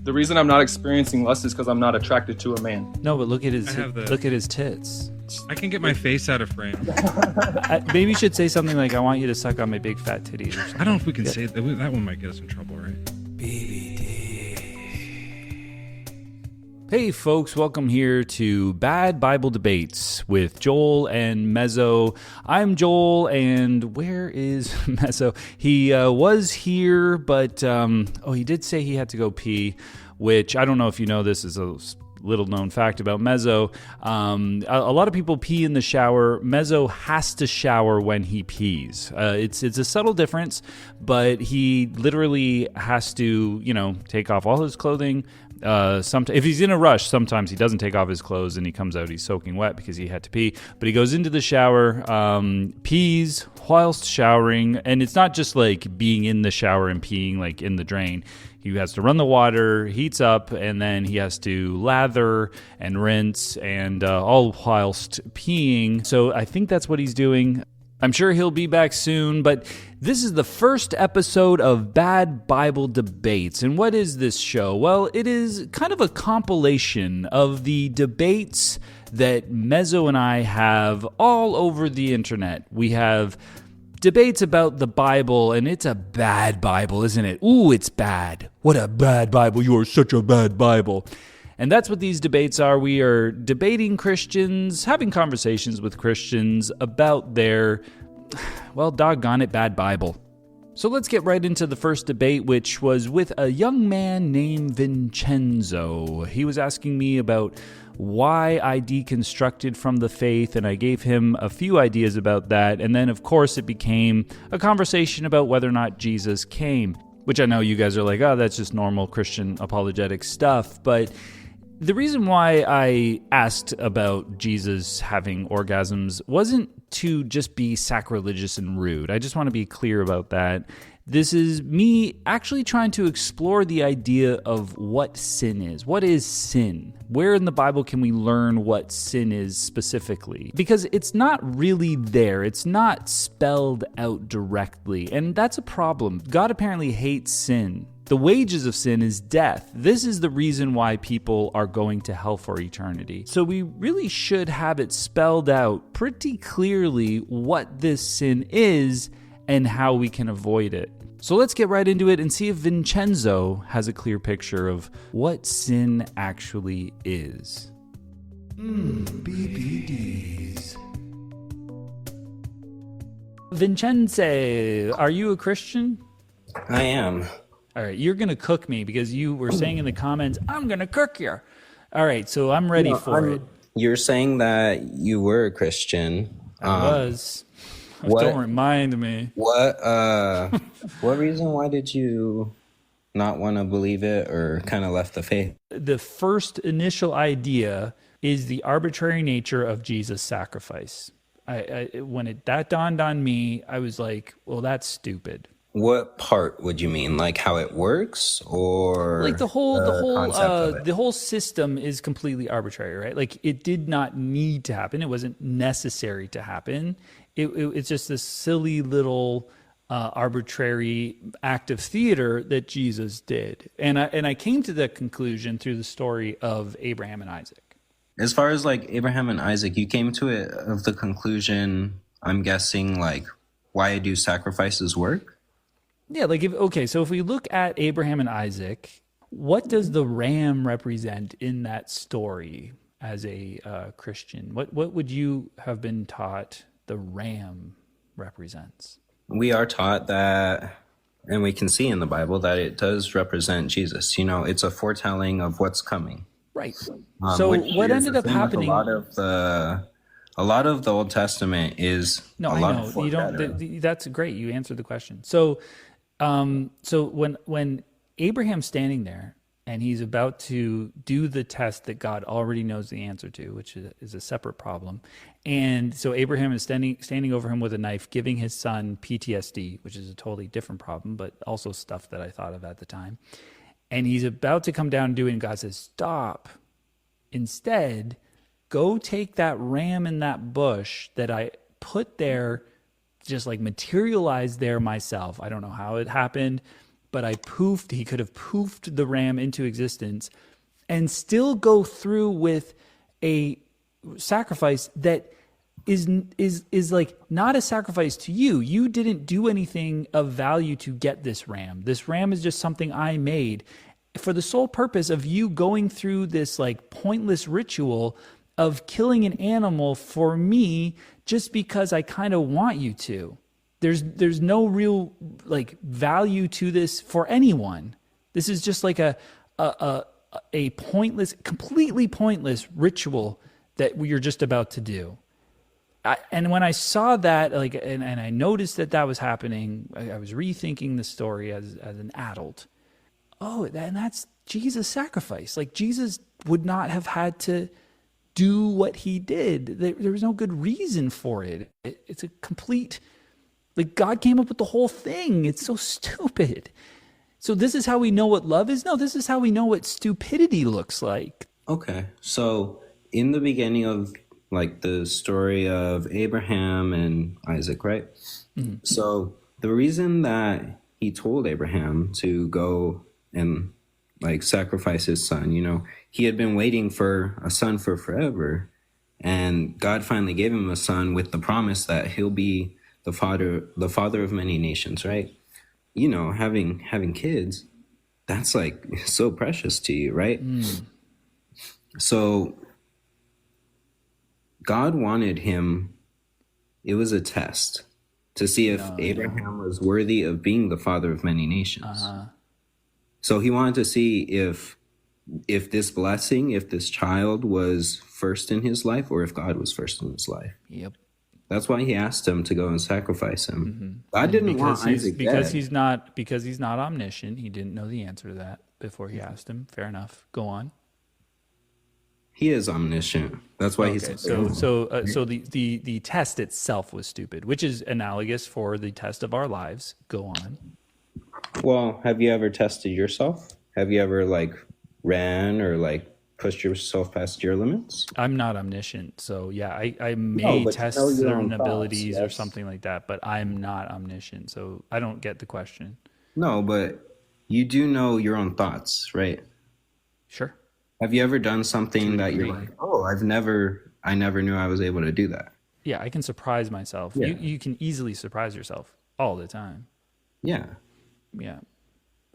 The reason I'm not experiencing lust is because I'm not attracted to a man. No, but look at his tits. I can get my face out of frame. Maybe you should say something like, "I want you to suck on my big fat titties." Or something. I don't know if we can say that. That one might get us in trouble, right? Hey folks, welcome here to Bad Bible Debates with Joel and Mezzo. I'm Joel, and where is Mezzo? He was here, but he did say he had to go pee, which I don't know if you know, this is a little known fact about Mezzo. A lot of people pee in the shower. Mezzo has to shower when he pees. It's a subtle difference, but he literally has to, take off all his clothing. If he's in a rush, sometimes he doesn't take off his clothes and he comes out, he's soaking wet because he had to pee. But he goes into the shower, pees whilst showering, and it's not just like being in the shower and peeing like in the drain. He has to run the water, heats up, and then he has to lather and rinse, and all whilst peeing. So I think that's what he's doing. I'm sure he'll be back soon, but this is the first episode of Bad Bible Debates. And what is this show? Well, it is kind of a compilation of the debates that Mezzo and I have all over the internet. We have debates about the Bible, and it's a bad Bible, isn't it? Ooh, it's bad. What a bad Bible. You are such a bad Bible. And that's what these debates are. We are debating Christians, having conversations with Christians about their, well, doggone it, bad Bible. So let's get right into the first debate, which was with a young man named Vincenzo. He was asking me about why I deconstructed from the faith, and I gave him a few ideas about that. And then, of course, it became a conversation about whether or not Jesus came, which I know you guys are like, oh, that's just normal Christian apologetic stuff. But the reason why I asked about Jesus having orgasms wasn't to just be sacrilegious and rude. I just want to be clear about that. This is me actually trying to explore the idea of what sin is. What is sin? Where in the Bible can we learn what sin is specifically? Because it's not really there. It's not spelled out directly. And that's a problem. God apparently hates sin. The wages of sin is death. This is the reason why people are going to hell for eternity. So we really should have it spelled out pretty clearly what this sin is and how we can avoid it. So let's get right into it and see if Vincenzo has a clear picture of what sin actually is. BBDs. Vincenzo, are you a Christian? I am. All right, you're going to cook me because you were saying in the comments, I'm going to cook you. All right, so I'm ready for it. You're saying that you were a Christian. I was. Don't remind me. What reason, why did you not want to believe it or kind of left the faith? The first initial idea is the arbitrary nature of Jesus' sacrifice. When that dawned on me, I was like, well, that's stupid. What part would you mean? Like how it works, or like the whole system is completely arbitrary, right? Like it did not need to happen. It wasn't necessary to happen. It's just this silly little arbitrary act of theater that Jesus did. And I came to that conclusion through the story of Abraham and Isaac. As far as like Abraham and Isaac, you came to it of the conclusion, I'm guessing, like, why do sacrifices work? Yeah, so if we look at Abraham and Isaac, what does the ram represent in that story as a Christian? What would you have been taught the ram represents? We are taught that, and we can see in the Bible that it does represent Jesus. It's a foretelling of what's coming. Right. So what ended up happening? A lot of the Old Testament is That's great. You answered the question. So when Abraham's standing there and he's about to do the test that God already knows the answer to, which is a separate problem, and so Abraham is standing over him with a knife, giving his son PTSD, which is a totally different problem, but also stuff that I thought of at the time. And he's about to come down and do it, and God says, "Stop! Instead, go take that ram in that bush that I put there." Just like materialized there myself. I don't know how it happened, but he could have poofed the ram into existence and still go through with a sacrifice that is like not a sacrifice to you. You didn't do anything of value to get this ram. This ram is just something I made for the sole purpose of you going through this like pointless ritual of killing an animal for me just because I kind of want you to. There's no real like value to this for anyone. This is just like a pointless, completely pointless ritual that you're just about to do. And when I saw that, like, and I noticed that was happening, I was rethinking the story as an adult. Oh, and that's Jesus' sacrifice. Like, Jesus would not have had to do what he did. There was no good reason for it. It's a complete, like, God came up with the whole thing. It's so stupid. So this is how we know what love is? No, this is how we know what stupidity looks like. Okay, so in the beginning of like the story of Abraham and Isaac, right? Mm-hmm. So the reason that he told Abraham to go and like sacrifice his son, you know, he had been waiting for a son for forever, and God finally gave him a son with the promise that he'll be the father of many nations, right? You know, having kids, that's like so precious to you, right? So God wanted him, it was a test to see if Abraham was worthy of being the father of many nations. So he wanted to see if this blessing, if this child was first in his life, or if God was first in his life. Yep. That's why he asked him to go and sacrifice him. God didn't want Isaac because dead. Because he's not omniscient. He didn't know the answer to that before he asked him. Fair enough. Go on. He is omniscient. That's why he's so the test itself was stupid, which is analogous for the test of our lives. Go on. Well, have you ever tested yourself? Have you ever like ran or like pushed yourself past your limits? I'm not omniscient, so yeah, I may test certain abilities or something like that, but I'm not omniscient, so I don't get the question. No, but you do know your own thoughts, right? Sure. Have you ever done something that you're like, oh, I never knew I was able to do that? Yeah, I can surprise myself. Yeah. You can easily surprise yourself all the time. Yeah. Yeah.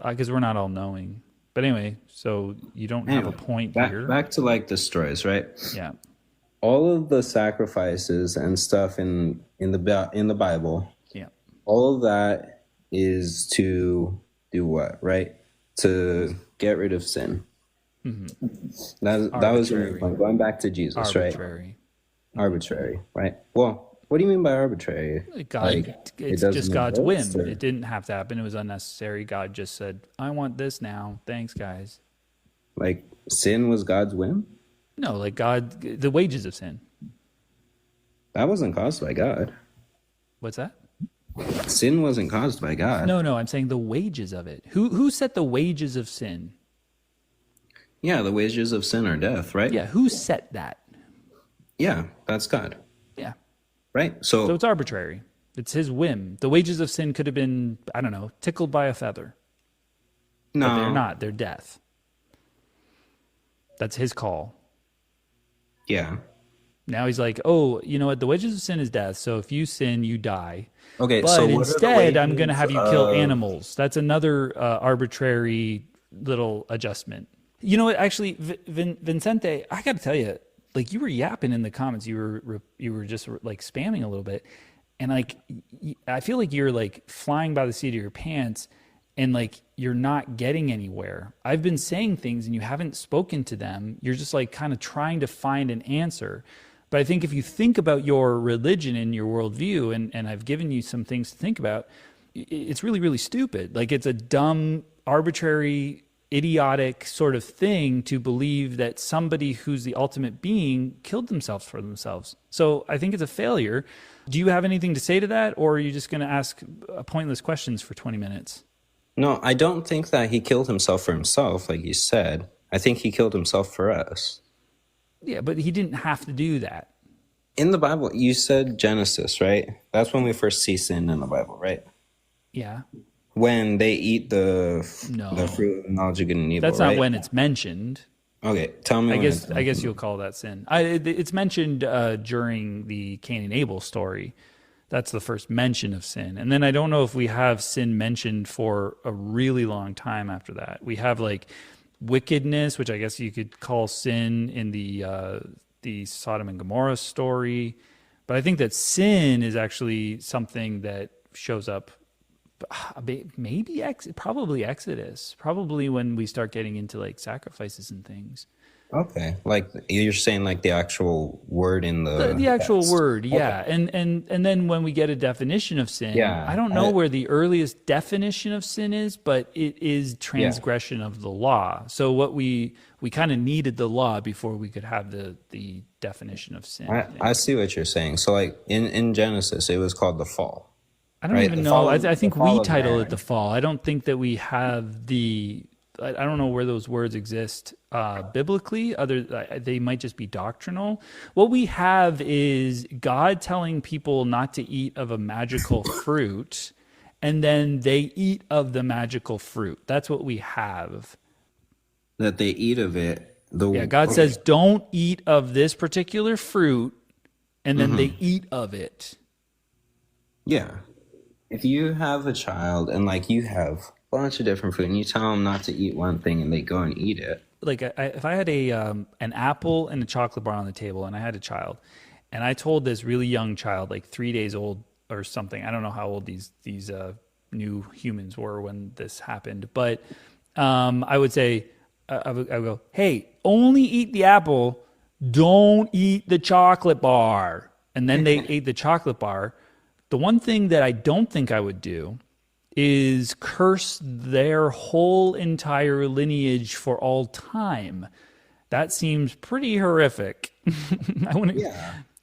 Because we're not all knowing. But anyway, so you don't have a point here. Back to like the stories, right? Yeah. All of the sacrifices and stuff in the Bible. Yeah. All of that is to do what, right? To get rid of sin. Mm-hmm. That was your point. Going back to Jesus, right? Arbitrary, right? Well, what do you mean by arbitrary? It's just God's whim. It didn't have to happen. It was unnecessary. God just said, I want this now. Thanks, guys. Like sin was God's whim? No, like the wages of sin. That wasn't caused by God. What's that? Sin wasn't caused by God. No, I'm saying the wages of it. Who set the wages of sin? Yeah, the wages of sin are death, right? Yeah, who set that? Yeah, that's God. Yeah. Right? So it's arbitrary. It's his whim. The wages of sin could have been, I don't know, tickled by a feather. No. But they're not. They're death. That's his call. Yeah. Now he's like, oh, you know what? The wages of sin is death. So if you sin, you die. Okay, but so instead, I'm going to have you kill animals. That's another arbitrary little adjustment. You know what? Actually, Vincente, I got to tell you, like you were yapping in the comments. You were just like spamming a little bit, and like I feel like you're like flying by the seat of your pants, and like you're not getting anywhere. I've been saying things and you haven't spoken to them. You're just like kind of trying to find an answer. But I think if you think about your religion and your worldview, and I've given you some things to think about, it's really, really stupid. Like it's a dumb, arbitrary, idiotic sort of thing to believe that somebody who's the ultimate being killed themselves for themselves. So I think it's a failure. Do you have anything to say to that, or are you just going to ask pointless questions for 20 minutes? No, I don't think that he killed himself for himself, like you said. I think he killed himself for us. Yeah, but he didn't have to do that. In the Bible, you said Genesis, right? That's when we first see sin in the Bible, right? Yeah. when they eat the No. fruit of knowledge of good and evil. That's not right? when it's mentioned. Okay, tell me. I when guess it's I guess you'll call that sin. It's mentioned during the Cain and Abel story. That's the first mention of sin. And then I don't know if we have sin mentioned for a really long time after that. We have like wickedness, which I guess you could call sin in the Sodom and Gomorrah story. But I think that sin is actually something that shows up maybe probably Exodus, probably when we start getting into like sacrifices and things. Okay, like you're saying, like the actual word in The actual text. word, yeah. And then when we get a definition of sin, Yeah, I don't know where the earliest definition of sin is, but it is transgression of the law. So what we kind of needed the law before we could have the definition of sin. I see what you're saying. So like in Genesis, it was called the fall. I don't right? even The know. fall I think the fall we of title man. it the fall. I don't think that we have I don't know where those words exist biblically. They might just be doctrinal. What we have is God telling people not to eat of a magical fruit, and then they eat of the magical fruit. That's what we have. That they eat of it. Yeah, God says, don't eat of this particular fruit, and then they eat of it. Yeah. If you have a child and like you have a bunch of different food and you tell them not to eat one thing and they go and eat it. Like if I had an apple and a chocolate bar on the table and I had a child and I told this really young child, like 3 days old or something, I don't know how old these new humans were when this happened, but I would say, I would go, hey, only eat the apple, don't eat the chocolate bar. And then they ate the chocolate bar. The one thing that I don't think I would do is curse their whole entire lineage for all time. That seems pretty horrific. I want to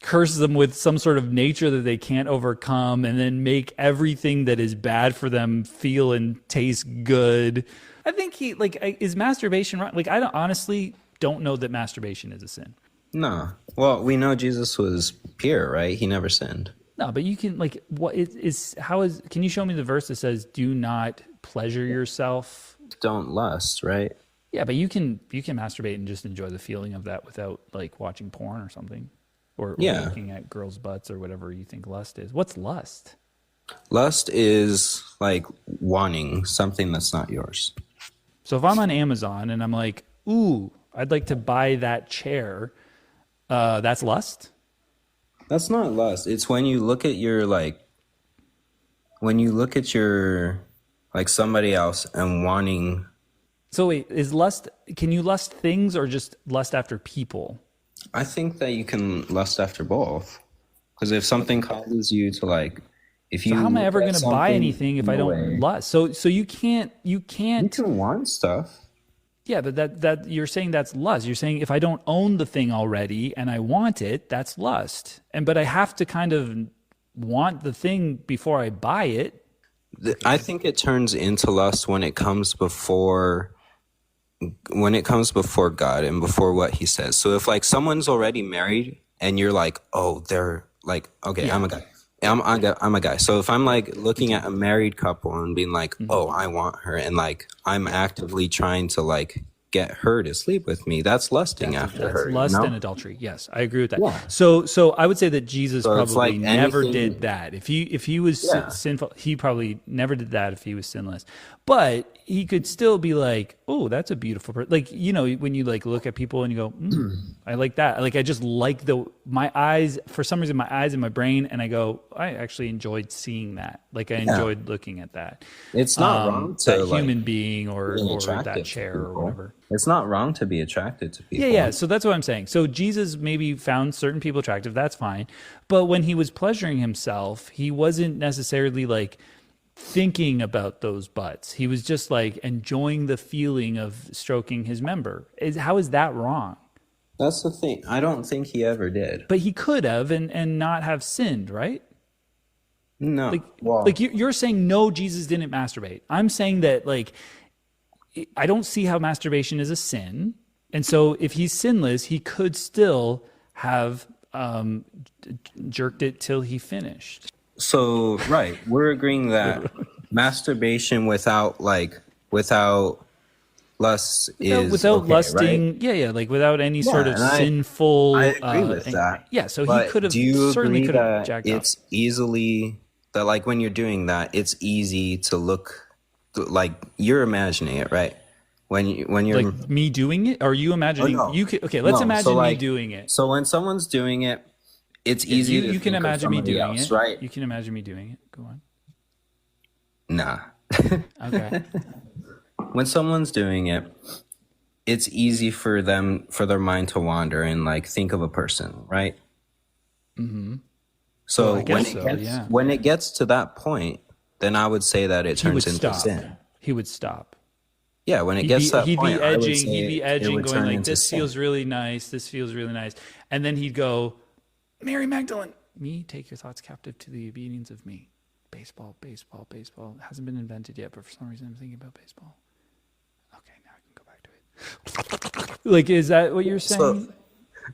curse them with some sort of nature that they can't overcome and then make everything that is bad for them feel and taste good. I think is masturbation wrong? Like, I honestly don't know that masturbation is a sin. No. Well, we know Jesus was pure, right? He never sinned. No, but you can can you show me the verse that says, do not pleasure yourself? Don't lust, right? Yeah, but you can masturbate and just enjoy the feeling of that without like watching porn or something. Or looking at girls' butts or whatever you think lust is. What's lust? Lust is like wanting something that's not yours. So if I'm on Amazon and I'm like, ooh, I'd like to buy that chair, that's lust? That's not lust. It's when you look at your somebody else and wanting. So wait, is lust, can you lust things or just lust after people? I think that you can lust after both. Because if something causes you to like, if you. So how am I look ever at going to buy something anything if in I a don't way- lust? So you can't. You can want stuff. Yeah, but that you're saying that's lust. You're saying if I don't own the thing already and I want it, that's lust. But I have to kind of want the thing before I buy it. I think it turns into lust when it comes before God and before what he says. So if like someone's already married and you're like, oh, they're like, okay, Yeah. I'm a guy. I'm a guy. So if I'm like looking at a married couple and being like, oh, I want her, and like I'm actively trying to like get her to sleep with me, that's lusting after That's her. lust you know? and adultery. Yes, I agree with that. Yeah. So I would say that Jesus So it's probably like never anything- did that. If he was Yeah. sinful, he probably never did that if he was sinless. But he could still be like, oh, that's a beautiful person. Like, you know, when you like look at people and you go, I like that. Like, I just like my eyes, for some reason, my eyes and my brain, and I go, I actually enjoyed seeing that. Like, I enjoyed looking at that. It's not wrong to that like, human being or being that attracted to chair or people. whatever. It's not wrong to be attracted to people. Yeah. So that's what I'm saying. So Jesus maybe found certain people attractive. That's fine. But when he was pleasuring himself, he wasn't necessarily like thinking about those butts. He was just like enjoying the feeling of stroking his member. How is that wrong? That's the thing. I don't think he ever did. But he could have and not have sinned, right? No. Like you're saying no, Jesus didn't masturbate. I'm saying that like I don't see how masturbation is a sin. And so if he's sinless, he could still have jerked it till he finished. So, right, we're agreeing that masturbation without lust is without okay, lusting, right? yeah, like without any sort of and sinful. I agree with that. Yeah, so he But could have do you certainly agree could have that jacked off. it's easily that like when you're doing that, it's easy to look like you're imagining it, right? When you're Like me doing it? Are you imagining? no. You could, okay, let's No, imagine so me like doing it. so when someone's doing it, it's easy You, to you can think of imagine me somebody doing else, it, right? You can imagine me doing it. Go on. Nah. Okay. When someone's doing it, it's easy for their mind to wander and like think of a person, right? Mm-hmm. So Well, I guess so, yeah. when it gets to that point, then I would say that it He would turns into stop. sin. He would stop. Yeah, when it gets to that He'd point, be I would edging. say He'd be it edging, would going turn like, into "This sin. feels really nice. This feels really nice." And then he'd go, "Mary Magdalene, me, take your thoughts captive to the obedience of me." Baseball, baseball, baseball. It hasn't been invented yet, but for some reason I'm thinking about baseball. Okay, now I can go back to it. Like, is that what you're saying? So,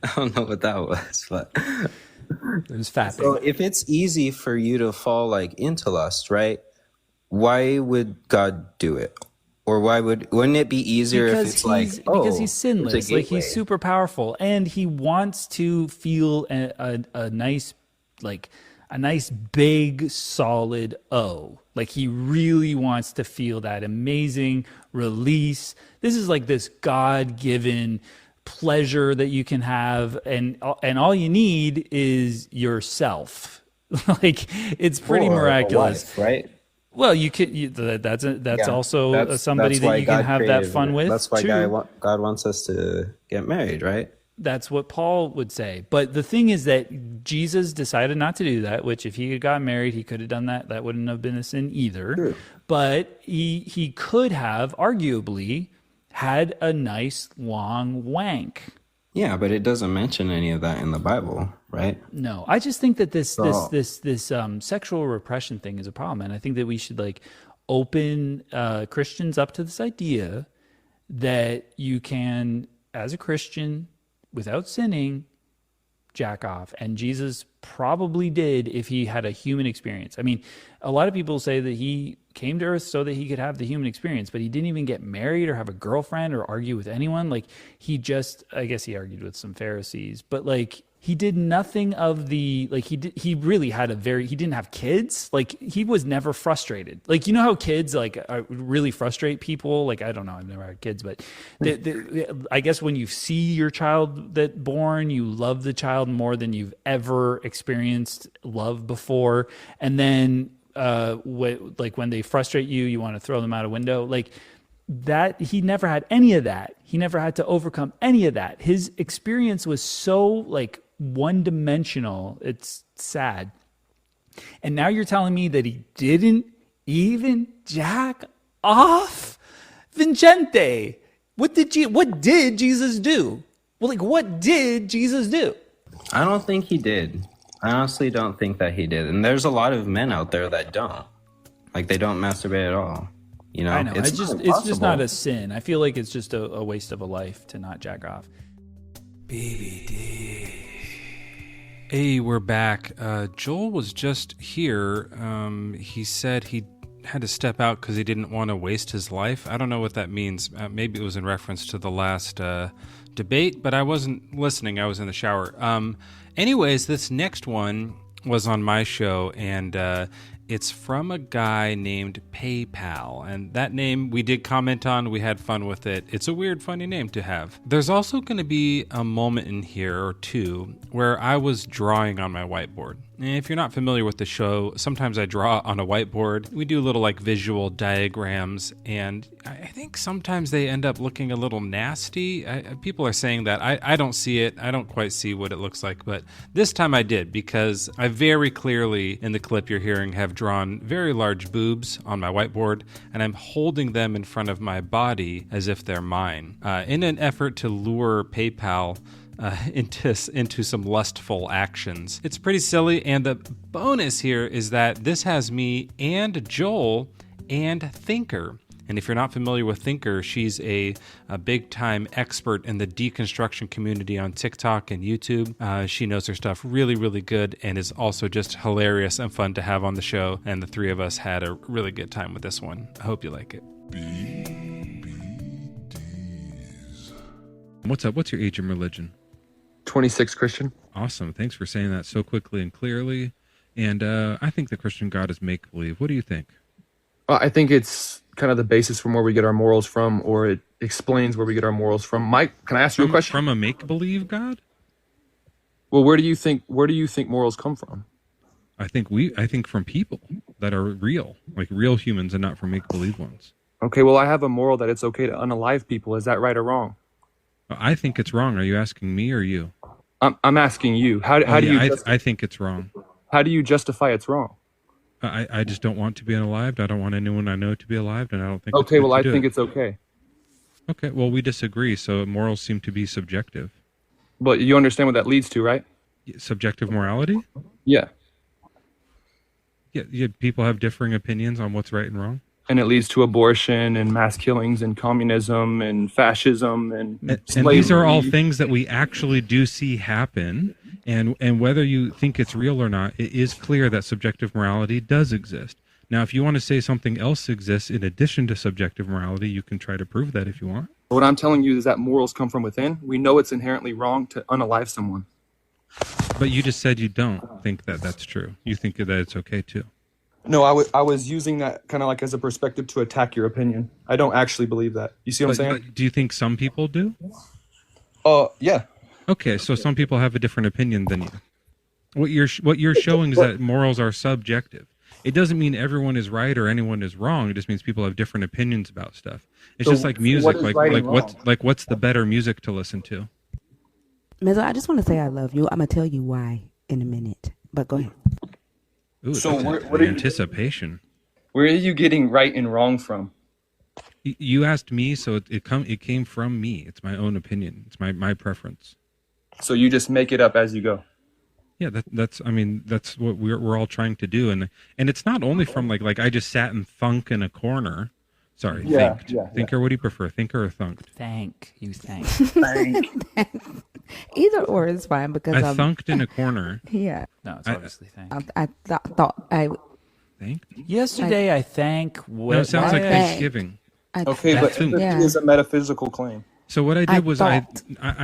I don't know what that was, but It was fapping. so if it's easy for you to fall like into lust, right? Why would God do it? Or wouldn't it be easier if it's like, because he's sinless, it's a like he's gateway? super powerful, and he wants to feel a nice, like a nice big solid O. Like he really wants to feel that amazing release. This is like this God-given pleasure that you can have, and all you need is yourself. Like it's pretty Or a miraculous. wife, right? Well, you could. That's Yeah, also somebody that's that why you can God have that created fun it. with. That's why too. God wants us to get married, right? That's what Paul would say. But the thing is that Jesus decided not to do that, which if he had gotten married, he could have done that. That wouldn't have been a sin either. True. But he could have arguably had a nice long wank. Yeah, but it doesn't mention any of that in the Bible, right? No, I just think that this So- sexual repression thing is a problem, and I think that we should like open Christians up to this idea that you can, as a Christian, without sinning, jack off. And Jesus probably did if he had a human experience. I mean, a lot of people say that he came to earth so that he could have the human experience, but he didn't even get married or have a girlfriend or argue with anyone. Like he just, I guess he argued with some Pharisees, but like he did nothing of the, like he really had he didn't have kids. Like he was never frustrated. Like, you know how kids like really frustrate people? Like, I don't know, I've never had kids, but I guess when you see your child that born, you love the child more than you've ever experienced love before. And then like when they frustrate you, you want to throw them out a window. Like that, he never had any of that. He never had to overcome any of that. His experience was so like one-dimensional. It's sad. And now you're telling me that he didn't even jack off? Vincente, what did Jesus do? Well, like, what did Jesus do? I don't think he did. I honestly don't think that he did. And there's a lot of men out there that don't. Like, they don't masturbate at all. You know? I know. It's It's not just not impossible. a sin. I feel like it's just a waste of a life to not jack off. Hey, we're back. Joel was just here. He said he had to step out because he didn't want to waste his life. I don't know what that means. Maybe it was in reference to the last debate, but I wasn't listening. I was in the shower. Anyways, this next one was on my show, and it's from a guy named PayPal, and that name we did comment on. We had fun with it. It's a weird, funny name to have. There's also going to be a moment in here or two where I was drawing on my whiteboard. And if you're not familiar with the show, sometimes I draw on a whiteboard. We do little like visual diagrams, and I think sometimes they end up looking a little nasty. People are saying that. I don't see it. I don't quite see what it looks like, but this time I did, because I very clearly, in the clip you're hearing, have drawn very large boobs on my whiteboard, and I'm holding them in front of my body as if they're mine, in an effort to lure PayPal into some lustful actions. It's pretty silly, and the bonus here is that this has me and Joel and Thinker And if you're not familiar with Thinker, she's a big-time expert in the deconstruction community on TikTok and YouTube. She knows her stuff really, really good and is also just hilarious and fun to have on the show. And the three of us had a really good time with this one. I hope you like it. What's up? What's your age and religion? 26 Christian. Awesome. Thanks for saying that so quickly and clearly. And I think the Christian God is make-believe. What do you think? I think it's kind of the basis from where we get our morals from, or it explains where we get our morals from. Mike, can I ask you a question? From a make-believe God? Well, where do you think morals come from? I think from people that are real, like real humans, and not from make-believe ones. Okay, well, I have a moral that it's okay to unalive people. Is that right or wrong? I think it's wrong. Are you asking me or you? I'm asking you. How do you? I think it's wrong. How do you justify it's wrong? I just don't want to be unalived. I don't want anyone I know to be alived, and I don't think. Okay, well, I think it's okay. Okay, well, we disagree. So morals seem to be subjective. But you understand what that leads to, right? Subjective morality? Yeah. Yeah. People have differing opinions on what's right and wrong. And it leads to abortion and mass killings and communism and fascism and these are all things that we actually do see happen. And whether you think it's real or not, it is clear that subjective morality does exist. Now, if you want to say something else exists in addition to subjective morality, you can try to prove that if you want. What I'm telling you is that morals come from within. We know it's inherently wrong to unalive someone. But you just said you don't think that that's true. You think that it's okay too. No, I was using that kind of like as a perspective to attack your opinion. I don't actually believe that. You see what I'm saying? But do you think some people do? Yeah. Okay, so some people have a different opinion than you. What you're showing is that morals are subjective. It doesn't mean everyone is right or anyone is wrong. It just means people have different opinions about stuff. It's just like music. What's the better music to listen to? Mezzo, I just want to say I love you. I'm gonna tell you why in a minute. But go ahead. Ooh, so what anticipation. Where are you getting right and wrong from? You asked me, so it came from me. It's my own opinion. It's my preference. So you just make it up as you go. Yeah, that's what we're all trying to do, and it's not only from like I just sat and thunk in a corner. Sorry, thinked. Thinker, what do you prefer, thinker or thunked? Thank. Either or is fine because I thunked in a corner. Yeah. No, it's obviously thank. I thought I thanked. Yesterday I thank. No, it sounds like Thanksgiving. Okay, but it is a metaphysical claim. So what I did was I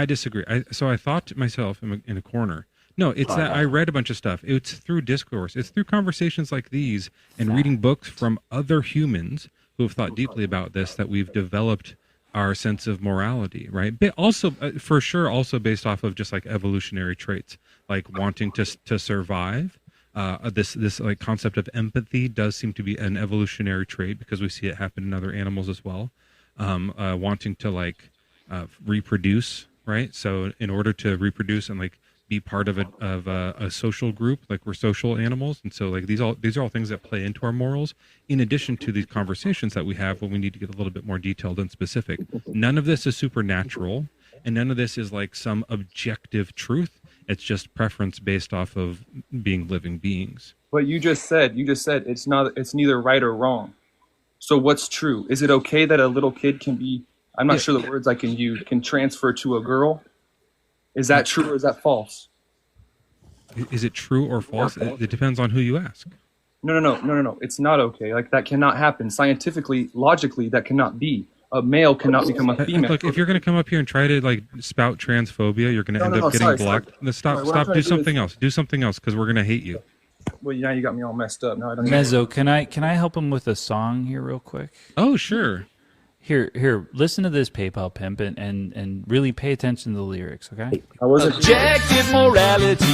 disagree. So I thought to myself in a corner. No, it's that I read a bunch of stuff. It's through discourse. It's through conversations like these and reading books from other humans who have thought deeply about this that we've developed our sense of morality, right? But also, for sure, also based off of just like evolutionary traits, like wanting to survive. This like concept of empathy does seem to be an evolutionary trait because we see it happen in other animals as well. Wanting to reproduce, right? So in order to reproduce and like be part of a social group, like we're social animals, and so like these are all things that play into our morals. In addition to these conversations that we have, when we need to get a little bit more detailed and specific. None of this is supernatural, and none of this is like some objective truth. It's just preference based off of being living beings. But you just said it's neither right or wrong. So what's true? Is it okay that a little kid can be? I'm not sure the words I can use. Can transfer to a girl. Is that true or is that false? Is it true or false? It depends on who you ask. No. It's not okay. Like that cannot happen. Scientifically, logically, that cannot be. A male cannot become a female. Look, if you're going to come up here and try to like spout transphobia, you're going to end up getting blocked. Stop. Do something else. Do something else because we're going to hate you. Well, now you got me all messed up. Now I don't. Mezzo, can I help him with a song here real quick? Oh, sure. Here, listen to this PayPal pimp and really pay attention to the lyrics, okay? Objective morality.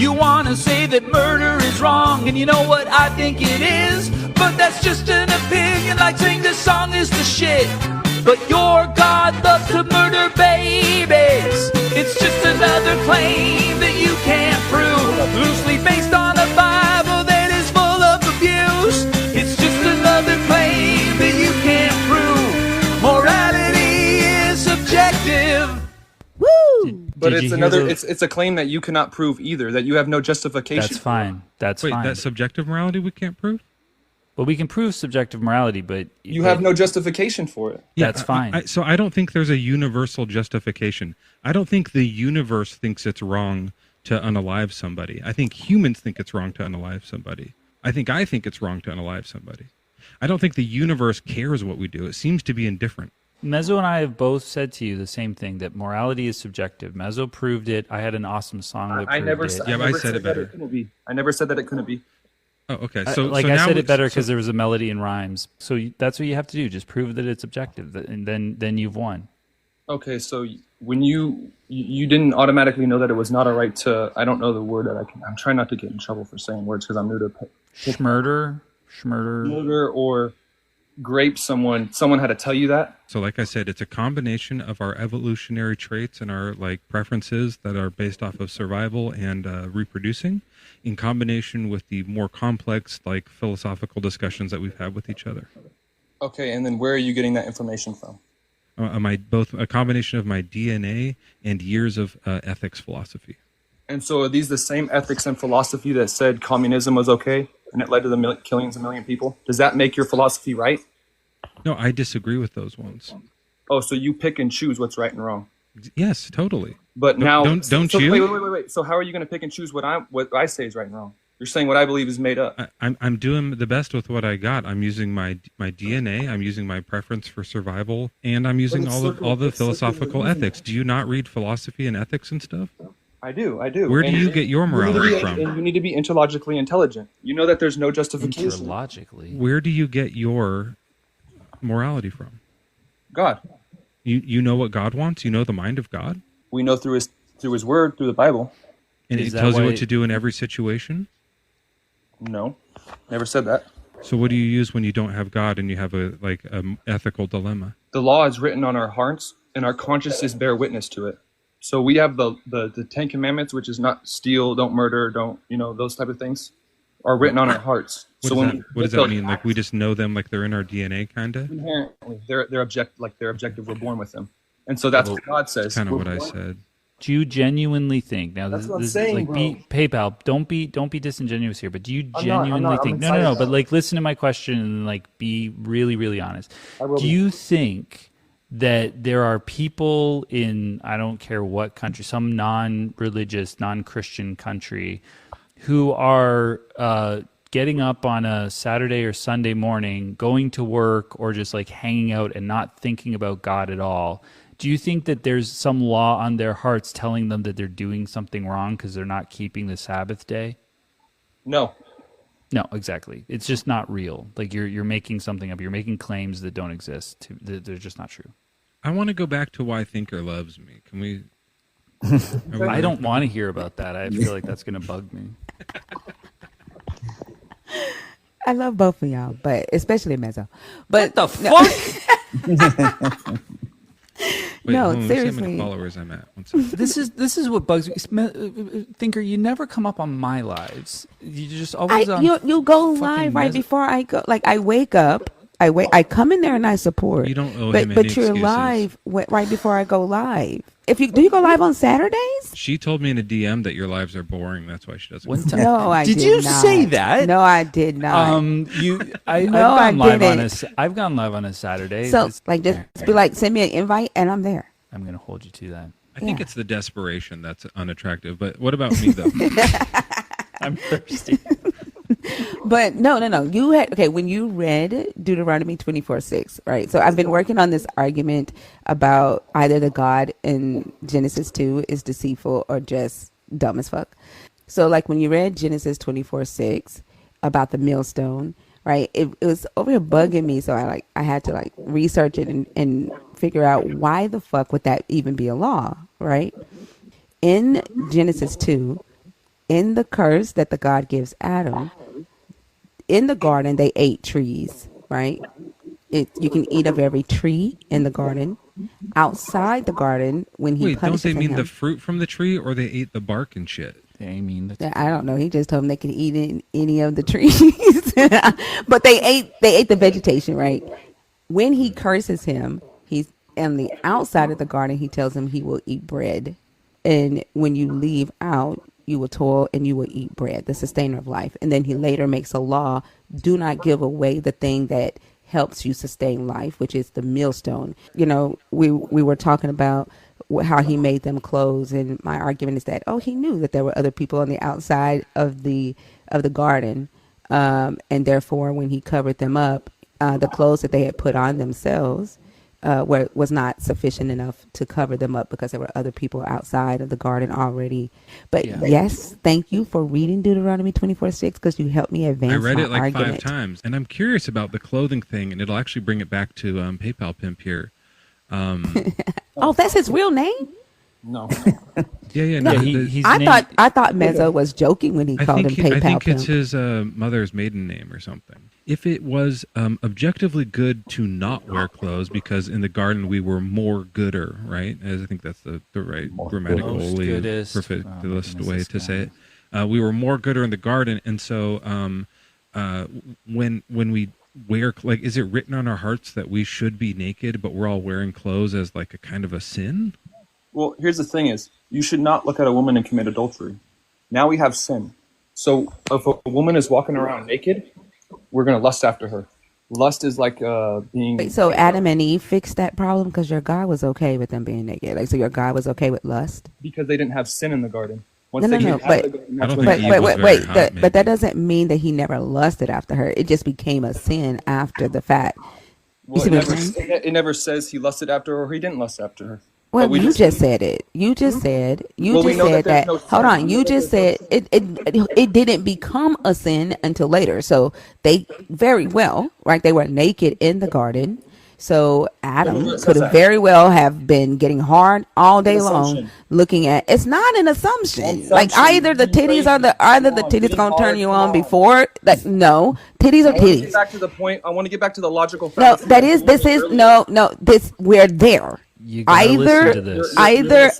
You want to say that murder is wrong, and you know what I think it is, but that's just an opinion, like saying this song is the shit. But your God loves to murder babies. It's just another claim that you can't prove, loosely based on a Bible that is full of abuse. It's just another claim that you can't prove. Morality is subjective. Woo! But it's a claim that you cannot prove either, that you have no justification. That's fine. Wait, that's subjective morality we can't prove? But we can prove subjective morality, but You have no justification for it. That's fine. So I don't think there's a universal justification. I don't think the universe thinks it's wrong to unalive somebody. I think humans think it's wrong to unalive somebody. I think it's wrong to unalive somebody. I don't think the universe cares what we do. It seems to be indifferent. Mezzo and I have both said to you the same thing, that morality is subjective. Mezzo proved it. I had an awesome song that proved it. Yeah, but I said it better. I never said that it couldn't be. Oh, okay. I So said it better because there was a melody and rhymes. So that's what you have to do. Just prove that it's objective, and then you've won. Okay, so when you didn't automatically know that it was not a right to, I don't know the word that I'm trying not to get in trouble for saying words because I'm new to Schmurder or grape someone had to tell you that. So like I said, it's a combination of our evolutionary traits and our like preferences that are based off of survival and reproducing, in combination with the more complex like philosophical discussions that we've had with each other. Okay, and then where are you getting that information from? Both a combination of my DNA and years of ethics philosophy. And so are these the same ethics and philosophy that said communism was okay and it led to the killings of a million people? Does that make your philosophy right? No, I disagree with those ones. Oh, so you pick and choose what's right and wrong. Yes, totally. But now, don't you? Wait. So how are you going to pick and choose what I say is right and wrong? You're saying what I believe is made up. I'm doing the best with what I got. I'm using my DNA. I'm using my preference for survival, and I'm using all the philosophical ethics. Do you not read philosophy and ethics and stuff? I do. Where do you get your morality from? And you need to be intellectually intelligent. You know that there's no justification. Interlogically. Where do you get your morality from? God. You know what God wants? You know the mind of God? We know through his word, through the Bible. And it tells you what to do in every situation? No. Never said that. So what do you use when you don't have God and you have a ethical dilemma? The law is written on our hearts and our consciences bear witness to it. So we have the 10 Commandments, which is not steal, don't murder, don't, those type of things are written on our hearts. What does that mean? Like we just know them like they're in our DNA, kind of? Inherently. They're objective. We're born with them. And so that's what God says. Kind of what I said. Do you genuinely think now? That's what I'm saying, bro. PayPal. Don't be disingenuous here. But do you genuinely think? No. But like, listen to my question and like, be really, really honest. Do you think that there are people in, I don't care what country, some non-religious, non-Christian country, who are getting up on a Saturday or Sunday morning, going to work, or just like hanging out and not thinking about God at all? Do you think that there's some law on their hearts telling them that they're doing something wrong because they're not keeping the Sabbath day? No, exactly. It's just not real. Like you're making something up. You're making claims that don't exist. They're just not true. I want to go back to why Thinker loves me. Can we? I don't want to hear about that. I feel like that's going to bug me. I love both of y'all, but especially Mezzo. But what the fuck? Wait, no, seriously. seriously. See how many followers I'm at. 1 second. This is what bugs me. Thinker, you never come up on my lives. You just always you go live right before I go. Like I wake up, I come in there and I support. You don't owe but, him any but you're excuses. live right before I go live. Do you go live on Saturdays? She told me in a DM that your lives are boring. That's why she doesn't. One time. No, I did Did you not. say that? No, I did not. I've gone live on a Saturday. So like just be like, send me an invite and I'm there. I'm going to hold you to that. I think it's the desperation that's unattractive. But what about me though? I'm thirsty. But no. You had when you read Deuteronomy 24:6, right? So I've been working on this argument about either the God in Genesis 2 is deceitful or just dumb as fuck. So like when you read Genesis 24:6 about the millstone, right? It was over here bugging me, so I had to like research it and figure out why the fuck would that even be a law, right? In Genesis 2, in the curse that the God gives Adam, in the garden they ate trees, right? You can eat of every tree in the garden. Outside the garden, when he punished don't they mean him, the fruit from the tree, or they ate the bark and shit? They mean I don't know. He just told them they could eat in any of the trees, but they ate the vegetation, right? When he curses him, he's on the outside of the garden. He tells him he will eat bread, and when you leave out, you will toil and you will eat bread, the sustainer of life. And then he later makes a law, do not give away the thing that helps you sustain life, which is the millstone. You know, we were talking about how he made them clothes, and my argument is that, he knew that there were other people on the outside of the garden, and therefore when he covered them up, the clothes that they had put on themselves was not sufficient enough to cover them up because there were other people outside of the garden already. But yes, thank you for reading Deuteronomy 24:6 because you helped me advance. I read my it like argument 5 times, and I'm curious about the clothing thing, and it'll actually bring it back to PayPal Pimp here. Oh, that's his real name? No. Yeah. No, I thought Mezzo was joking when he called him PayPal I think Pimp. it's his mother's maiden name or something. If it was objectively good to not wear clothes, because in the garden we were more gooder, right? As I think that's the right grammatically perfectist way to say it. We were more gooder in the garden, and so when we wear, like, is it written on our hearts that we should be naked, but we're all wearing clothes as like a kind of a sin? Well, here's the thing is, you should not look at a woman and commit adultery. Now we have sin. So if a woman is walking around naked, we're going to lust after her. Lust is like being... Wait, so Adam and Eve fixed that problem because your God was okay with them being naked. Like, so your God was okay with lust? Because they didn't have sin in the garden. No, but that doesn't mean that he never lusted after her. It just became a sin after the fact. Well, it never says he lusted after her or he didn't lust after her. Well, you just said it. You just said that. Hold on. You just said it didn't become a sin until later. So they very well, right? They were naked in the garden. So Adam could have very well have been getting hard all day long, looking at. It's not an assumption. Like either the titties gonna turn you on before. Like no, titties are titties. Get back to the point. I want to get back to the logical No, fact. we're there.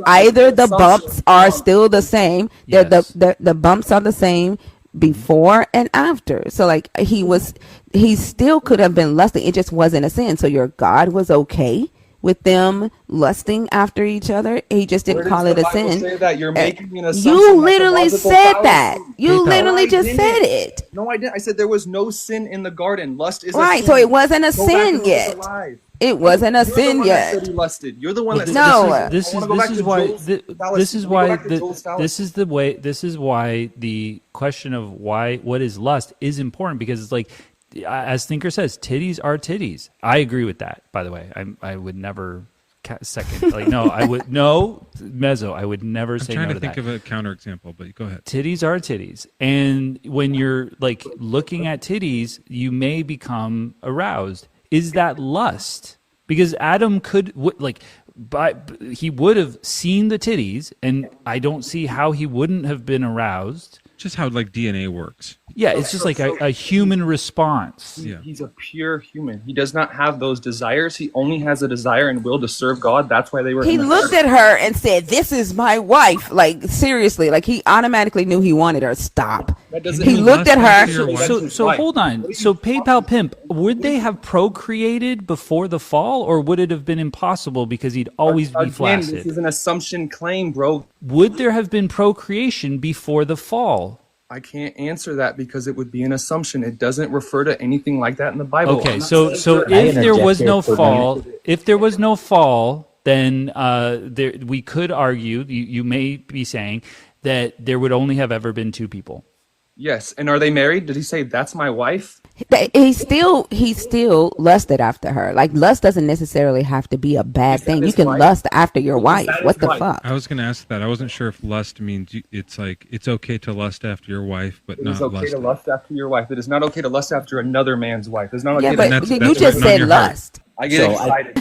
Either the bumps are still the same. Yes. The bumps are the same before and after. So like he still could have been lusting. It just wasn't a sin. So your God was okay with them lusting after each other. He just didn't call it a sin. Say that? You're making an assumption. You literally said that. You literally just said it. No, I didn't. I said there was no sin in the garden. Lust is right. A sin. So it wasn't a sin yet. It wasn't a sin yet. Said he lusted. You're the one that no. This is why the question of what is lust is important, because it's like, as Thinker says, titties are titties. I agree with that, by the way. I would never second. Like, no, I would no Mezzo. I would never say no to that. I'm trying to think of a counterexample, but go ahead. Titties are titties, and when you're like looking at titties, you may become aroused. Is that lust? Because Adam he would have seen the titties, and I don't see how he wouldn't have been aroused. Just how like DNA works. Yeah, it's just like a human response. He's a pure human. He does not have those desires. He only has a desire and will to serve God. That's why they were. He looked at her and said, "This is my wife." Like seriously, like he automatically knew he wanted her. Stop. He looked at her. So hold on. So PayPal Pimp, would they have procreated before the fall, or would it have been impossible because he'd always be flaccid? This is an assumption claim, bro. Would there have been procreation before the fall? I can't answer that because it would be an assumption. It doesn't refer to anything like that in the Bible. Okay, so if there was no fall, then we could argue. You may be saying that there would only have ever been 2 people. Yes, and are they married? Did he say that's my wife? He still lusted after her. Like lust doesn't necessarily have to be a bad thing. You can lust after your wife. What the fuck? I was going to ask that. I wasn't sure if lust means it's like it's okay to lust after your wife, but not lust. It is okay to lust after your wife. It is not okay to lust after another man's wife. It's not okay. Yeah, but you just said lust. I get excited.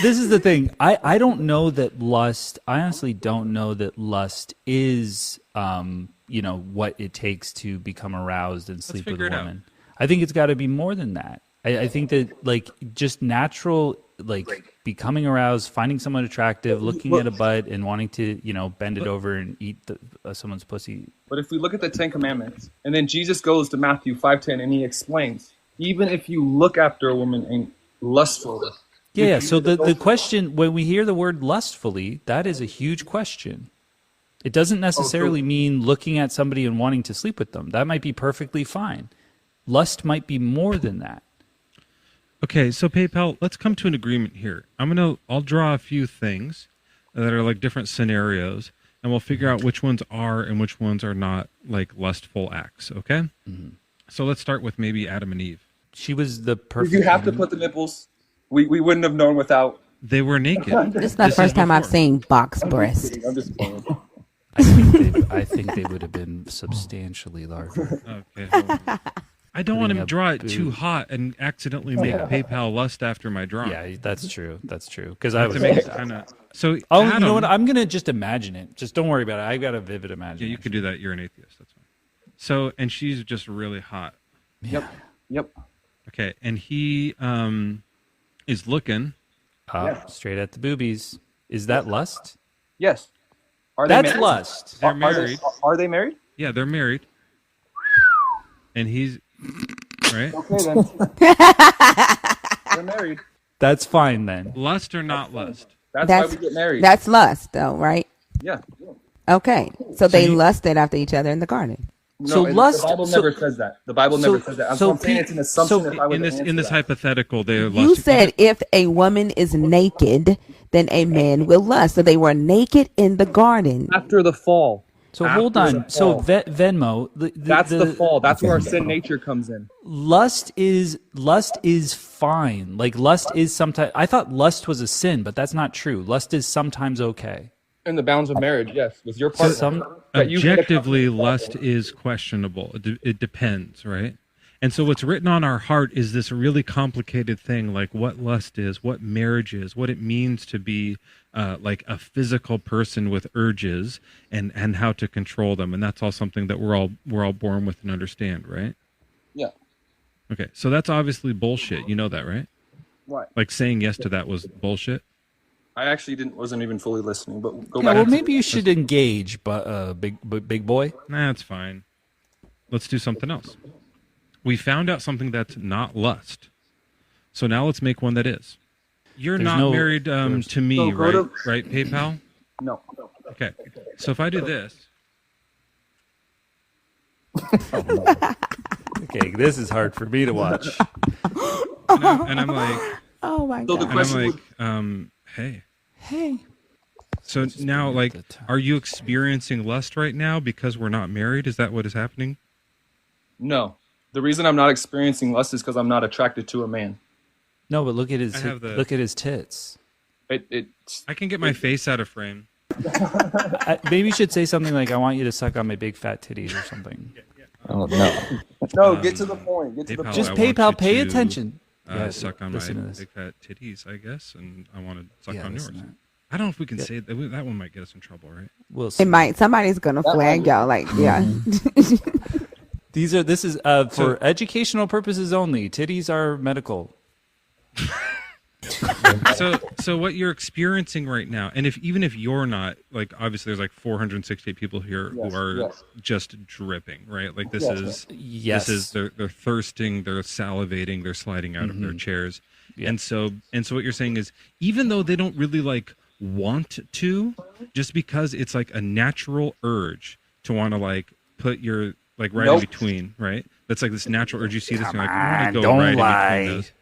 This is the thing. I don't know that lust. I honestly don't know that lust is what it takes to become aroused and sleep with a woman. I think it's got to be more than that. I think that like just natural, like becoming aroused, finding someone attractive, looking at a butt and wanting to, bend it over and eat someone's pussy. But if we look at the 10 Commandments, and then Jesus goes to Matthew 5:10 and he explains, even if you look after a woman and lustfully. Yeah. So the question, when we hear the word lustfully, that is a huge question. It doesn't necessarily mean looking at somebody and wanting to sleep with them. That might be perfectly fine. Lust might be more than that. Okay, so PayPal, let's come to an agreement here. I'll draw a few things that are like different scenarios, and we'll figure out which ones are and which ones are not like lustful acts, okay? Mm-hmm. So let's start with maybe Adam and Eve. She was the perfect. Did you have to put the nipples? We wouldn't have known without. They were naked. This is the first time I've seen box breast. I'm just playing. I think they would have been substantially larger. Okay, hold on. I don't want to draw it too hot and accidentally make PayPal lust after my drawing. Yeah, that's true. That's true. Because I was So Adam, Adam, you know what? I'm gonna just imagine it. Just don't worry about it. I've got a vivid imagination. Yeah, you could do that. You're an atheist. That's fine. So, and she's just really hot. Yep. Okay, and he is looking straight at the boobies. Is that lust? Yes. Are they That's married? lust. They're married. Are they married? Yeah, they're married. And he's right. Okay then. They're married. That's fine then. Lust or not lust? That's why we get married. That's lust, though, right? Yeah. Okay, so they lusted after each other in the garden. No, So lust- The Bible never says that. The Bible never says that. I'm saying it's an assumption. If I were In to this answer that. hypothetical, they are You said if a woman is naked, then a man will lust. So they were naked in the garden. after the fall. So hold After on. the So fall. Venmo. That's the fall. That's where our sin nature comes in. Lust is fine. Like lust is sometimes. I thought lust was a sin, but that's not true. Lust is sometimes okay. In the bounds of marriage, yes, with your partner. objectively, lust is questionable. It depends, right? And so what's written on our heart is this really complicated thing, like what lust is, what marriage is, what it means to be like a physical person with urges, and how to control them. And that's all something that we're all born with and understand, right? Yeah. Okay, so that's obviously bullshit. You know that, right? What? Like saying yes to that was bullshit. I actually wasn't even fully listening, but go Yeah, back. well, maybe you should engage, but big boy. Nah, it's fine. Let's do something else. We found out something that's not lust. So now let's make one that is. You're There's not no- married to me, So right? go to- Right, PayPal? No. Okay. So if I do this, Okay, this is hard for me to watch. and I'm like, Oh my So the god! and I'm question like, hey. Hey, So now, like, are you experiencing lust right now because we're not married? Is that what is happening? No. The reason I'm not experiencing lust is because I'm not attracted to a man. No, but look at his I have the- look at his tits. It's I can get my face out of frame. Maybe you should say something like, "I want you to suck on my big fat titties" or something. Oh no. no. Get to the point. Get to the PayPal, point. Just I want PayPal, you pay to, attention. Yeah, suck on my listen to this. big fat titties, I guess, and I want to suck Yeah, on yours. listen to that. I don't know if we can say that. That one might get us in trouble, right? We'll see. it might. Somebody's gonna flag y'all. Like, yeah. This is for educational purposes only. Titties are medical. So what you're experiencing right now, and even if you're not, like, obviously there's like 468 people here who are just dripping, right? Like this is Yes. this is they're thirsting, they're salivating, they're sliding out of their chairs. And so what you're saying is, even though they don't really like want to, just because it's like a natural urge to want to like put your like right in between, right? That's like this natural urge. You see this, and you're like, I want to go don't right lie. in between those.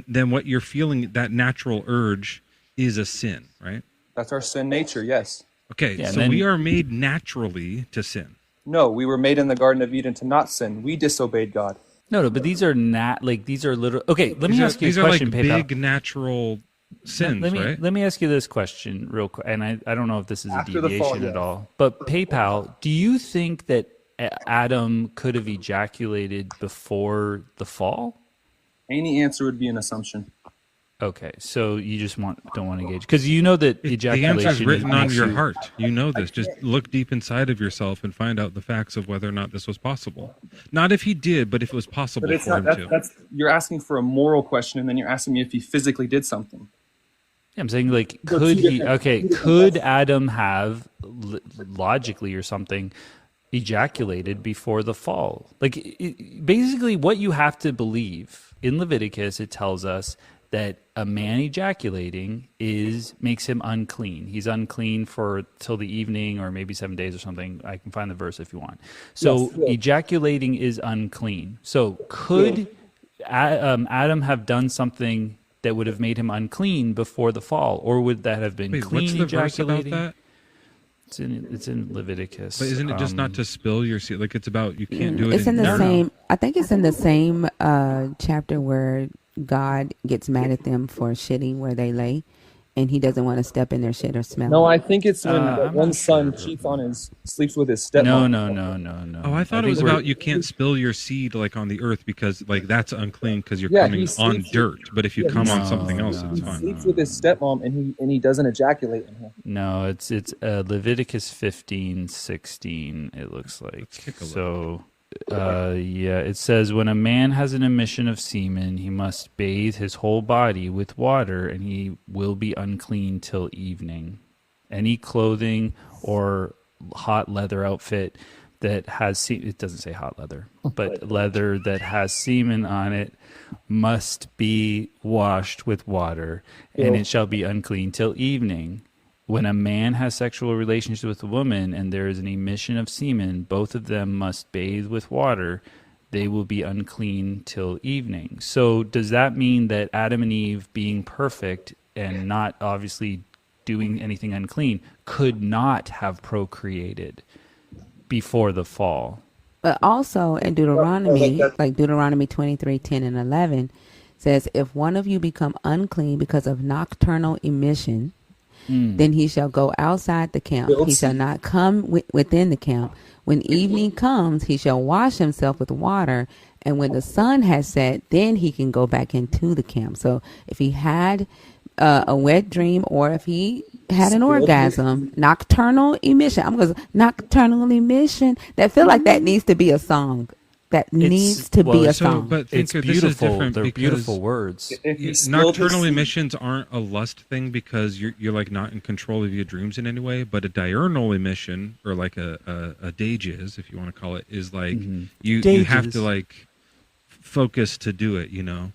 Then what you're feeling, that natural urge, is a sin, right? That's our sin nature. Yes. Okay, Yeah, so then- we are made naturally to sin. No, we were made in the Garden of Eden to not sin. We disobeyed God. No, but these are these are literal. Okay, let me ask you These a are question, like PayPal. big natural sins, right? Let me ask you this question real quick, and I don't know if this is a After the fall, deviation at yeah. all. But PayPal, do you think that Adam could have ejaculated before the fall? Any answer would be an assumption. Okay, so you just don't want to engage because you know that The ejaculation answer is written on makes your you- heart. You know this. Just look deep inside of yourself and find out the facts of whether or not this was possible. Not if he did, but if it was possible But it's for not. him to. That's you're asking for a moral question, and then you're asking me if he physically did something. Yeah, I'm saying like, They're could two he? different- Okay, two different could questions. Adam have logically or something ejaculated before the fall? Like, basically, what you have to believe in Leviticus, it tells us that a man ejaculating makes him unclean. He's unclean for till the evening, or maybe 7 days or something. I can find the verse if you want. So ejaculating is unclean. So could Adam have done something that would have made him unclean before the fall, or would that have been clean what's the ejaculating? verse about that? It's in Leviticus. But isn't it just not to spill your seed? Like, it's about you can't do it. It's in the same. I think it's in the same chapter where God gets mad at them for shitting where they lay, and He doesn't want to step in their shit or smell. No, I think it's when one son sure. cheats on sleeps with his stepmom. No. Oh, I thought it was about you can't spill your seed like on the earth because like that's unclean because you're coming on dirt. But if you come on something else, it's fine. He sleeps with his stepmom and he doesn't ejaculate in her. No, it's Leviticus 15:16. It looks like. Let's take a look. So. It says, when a man has an emission of semen, he must bathe his whole body with water, and he will be unclean till evening. Any clothing or hot leather outfit that has it doesn't say hot leather, but leather that has semen on it must be washed with water, and it shall be unclean till evening. When a man has sexual relations with a woman and there is an emission of semen, both of them must bathe with water. They will be unclean till evening. So does that mean that Adam and Eve, being perfect and not obviously doing anything unclean, could not have procreated before the fall? But also in Deuteronomy, like Deuteronomy 23:10 and 11, says, if one of you become unclean because of nocturnal emission, then he shall go outside the camp. He shall not come within the camp. When evening comes, he shall wash himself with water. And when the sun has set, then he can go back into the camp. So if he had a wet dream, or if he had an orgasm, nocturnal emission. I'm going to nocturnal emission. That feel like that needs to be a song. That needs to be a song. But It's think this is beautiful. different They're because beautiful words. Nocturnal emissions aren't a lust thing because you're like not in control of your dreams in any way. But a diurnal emission, or like a dages, if you want to call it, is like you have to like focus to do it. You know.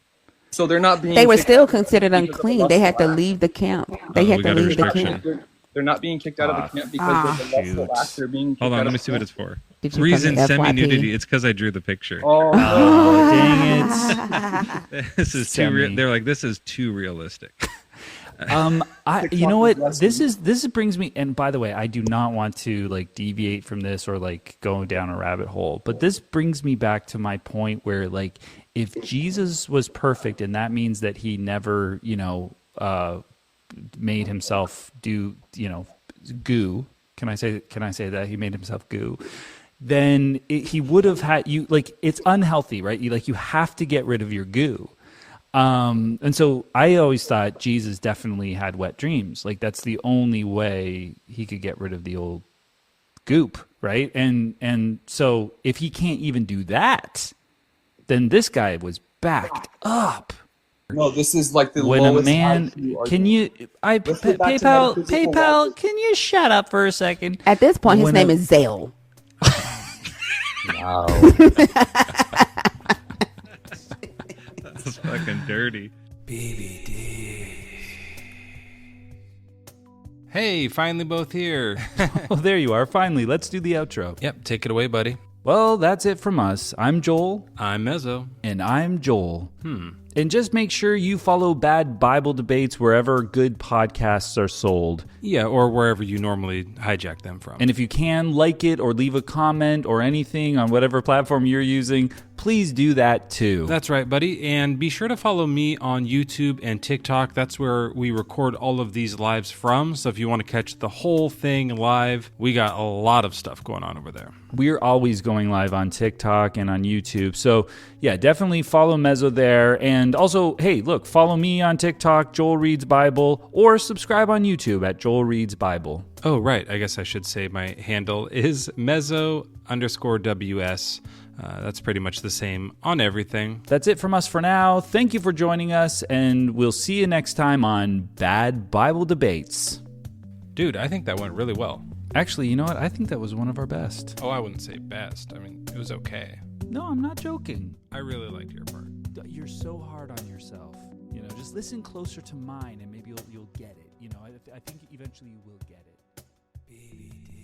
So they're not being. They were kicked still out considered because of the unclean. lust They of had to act. leave the camp. They had we to got a leave the restriction. camp. They're not being kicked out of the camp because of the lust of act. They're being kicked Hold on, out let of me the see what camp. it's for. Did you Reason come to semi-nudity. FYP? It's because I drew the picture. Oh, Oh, dang it. This is too real. They're like, this is too realistic. You know what? This brings me, and by the way, I do not want to like deviate from this or like go down a rabbit hole, but this brings me back to my point where like if Jesus was perfect, and that means that he never, made himself do, goo. Can I say that he made himself goo? Then he would have had you like it's unhealthy, right? You have to get rid of your goo. And so I always thought Jesus definitely had wet dreams. Like that's the only way he could get rid of the old goop, right? And so if he can't even do that, then this guy was backed up. no, this is like the When a lowest man, IQ can you? Let's get back to metaphysical PayPal, logic. can you shut up for a second? At this point, his When name a- is Zale. Wow. That's fucking dirty. Hey, finally both here. Oh, there you are. Finally, let's do the outro. Yep, take it away, buddy. Well, that's it from us. I'm Joel. I'm Mezzo. And I'm Joel. And just make sure you follow Bad Bible Debates wherever good podcasts are sold. Yeah, or wherever you normally hijack them from. And if you can, like it or leave a comment or anything on whatever platform you're using, please do that too. That's right, buddy. And be sure to follow me on YouTube and TikTok. That's where we record all of these lives from. So if you want to catch the whole thing live, we got a lot of stuff going on over there. We're always going live on TikTok and on YouTube. So yeah, definitely follow Mezzo there. And also, hey, look, follow me on TikTok, Joel Reads Bible, or subscribe on YouTube at Joel Reads Bible. Oh, right. I guess I should say my handle is Mezzo_WS. That's pretty much the same on everything. That's it from us for now. Thank you for joining us, and we'll see you next time on Bad Bible Debates. Dude, I think that went really well. Actually, you know what? I think that was one of our best. Oh, I wouldn't say best. I mean, it was okay. No, I'm not joking. I really liked your part. You're so hard on yourself, just listen closer to mine, and maybe you'll get it. I think eventually you will get it. Baby.